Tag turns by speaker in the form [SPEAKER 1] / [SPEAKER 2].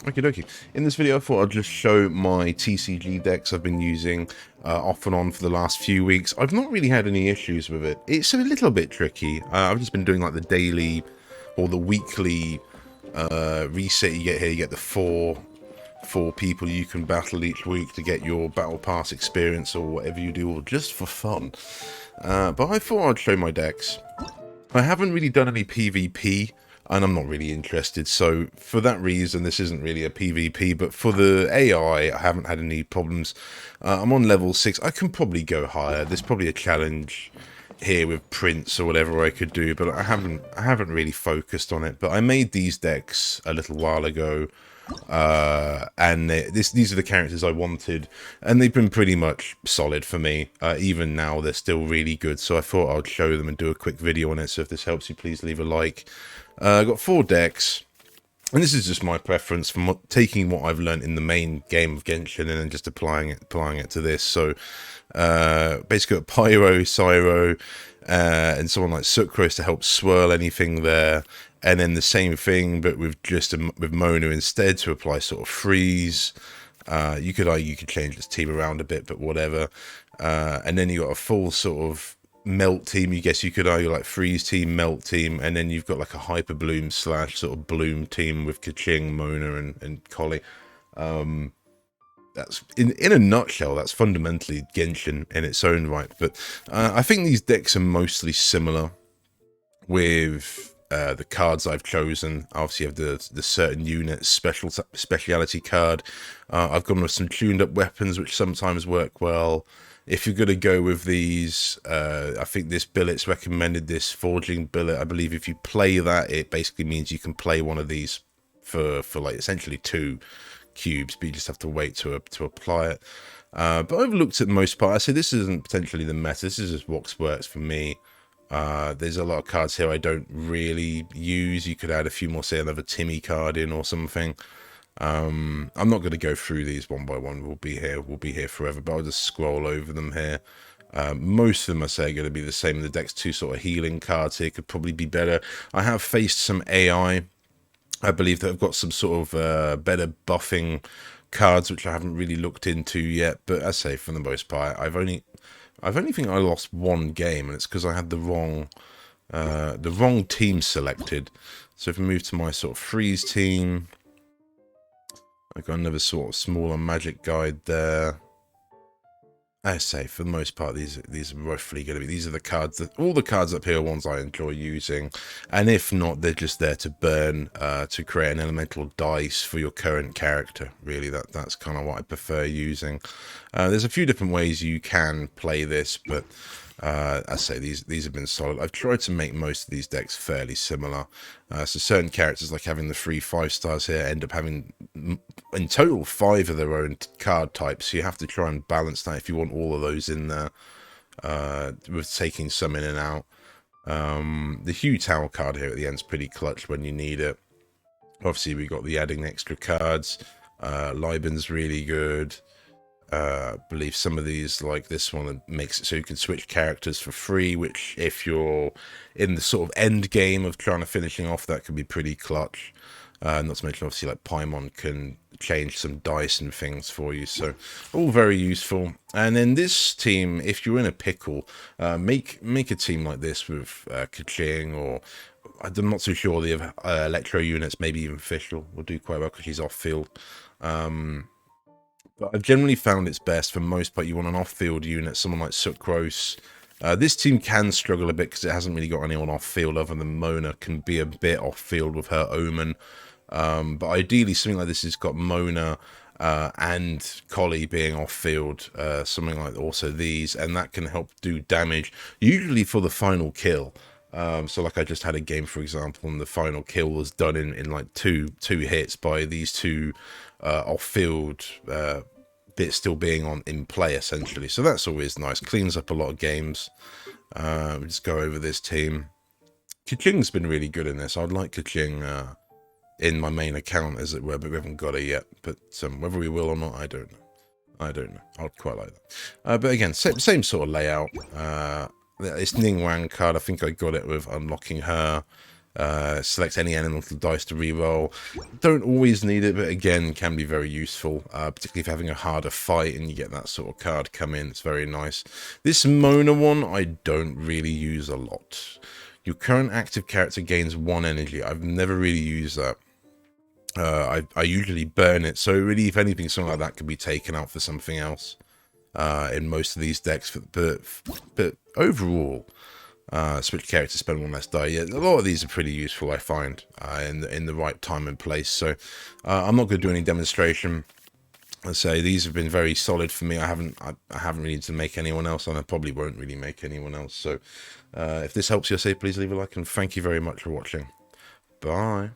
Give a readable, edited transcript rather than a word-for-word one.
[SPEAKER 1] Okie dokie. In this video, I thought I'd just show my TCG decks I've been using off and on for the last few weeks. I've not really had any issues with it. It's a little bit tricky. I've just been doing like the daily or the weekly reset. You get here, you get the four people you can battle each week to get your battle pass experience or whatever you do, or just for fun. But I thought I'd show my decks. I haven't really done any PvP, and I'm not really interested, so for that reason this isn't really a PvP, but for the AI I haven't had any problems. I'm on level 6, I can probably go higher. There's probably a challenge here with Prince or whatever I could do, but I haven't really focused on it. But I made these decks a little while ago, and these are the characters I wanted, and they've been pretty much solid for me. Even now they're still really good, so I thought I'd show them and do a quick video on it. So if this helps you, please leave a like. I've got 4 decks, and this is just my preference from taking what I've learned in the main game of Genshin and then just applying it to this. So basically got Pyro, Cyro, and someone like Sucrose to help swirl anything there. And then the same thing, but with with Mona instead to apply sort of freeze. You could change this team around a bit, but whatever. And then you got a full sort of melt team. You guess you could argue like freeze team, melt team, and then you've got like a hyper bloom / sort of bloom team with Kaching, Mona, and Collie. That's in a nutshell. That's fundamentally Genshin in its own right. But I think these decks are mostly similar with the cards I've chosen. Obviously, you have the certain unit speciality card. I've gone with some tuned up weapons, which sometimes work well. If you're going to go with these, I think this billet's recommended, this forging billet. I believe if you play that, it basically means you can play one of these for like essentially 2 cubes, but you just have to wait to apply it. But I've looked at most part. I say this isn't potentially the meta. This is just what works for me. There's a lot of cards here I don't really use. You could add a few more, say another Timmy card in or something. I'm not going to go through these one by one. We'll be here forever, but I'll just scroll over them here. Most of them I say are going to be the same. The deck's 2 sort of healing cards here could probably be better. I have faced some AI. I believe that I've got some sort of better buffing cards, which I haven't really looked into yet. But I say for the most part, I've only think I lost 1 game, and it's because I had the wrong team selected. So if we move to my sort of freeze team, I've got another sort of smaller magic guide there. I say for the most part, these are roughly going to be. These are the cards that all the cards up here are ones I enjoy using, and if not, they're just there to burn to create an elemental dice for your current character. Really, that's kind of what I prefer using. There's a few different ways you can play this, but I say these have been solid. I've tried to make most of these decks fairly similar. So certain characters, like having the 3 5-stars here, end up having in total 5 of their own card types. So you have to try and balance that if you want all of those in there, with taking some in and out. The Hugh Tower card here at the end is pretty clutch when you need it. Obviously, we got the adding extra cards. Liben's really good. I believe some of these, like this one, makes it so you can switch characters for free, which if you're in the sort of end game of trying to finishing off, that can be pretty clutch. Not to mention, obviously, like Paimon can change some dice and things for you, so all very useful. And then this team, if you're in a pickle, make a team like this with Kaching, or I'm not too sure, the Electro units, maybe even Fischl will do quite well because she's off field. But I've generally found it's best for most part. You want an off-field unit, someone like Sucrose. This team can struggle a bit because it hasn't really got anyone off-field other than Mona. Can be a bit off-field with her Omen. But ideally, something like this has got Mona and Collie being off-field. Something like also these, and that can help do damage, usually for the final kill. So like I just had a game, for example, and the final kill was done in like two hits by these 2 off-field bits still being in play, essentially. So that's always nice. Cleans up a lot of games. We just go over this team. Kaching's been really good in this. I'd like Kaching in my main account, as it were, but we haven't got it yet. But whether we will or not, I don't know. I'd quite like that. But again, same sort of layout. This Ning Wang card, I think I got it with unlocking her. Select any elemental dice to reroll. Don't always need it, but again, can be very useful, particularly if you're having a harder fight and you get that sort of card come in. It's very nice. This Mona one, I don't really use a lot. Your current active character gains 1 energy. I've never really used that. I usually burn it, so really, if anything, something like that could be taken out for something else in most of these decks. But overall, switch character, spend 1 less die. Yeah, a lot of these are pretty useful, I find, in the right time and place. So I'm not going to do any demonstration. I say these have been very solid for me. I haven't really need to make anyone else, and I probably won't really make anyone else. So if this helps you, I say please leave a like, and thank you very much for watching. Bye.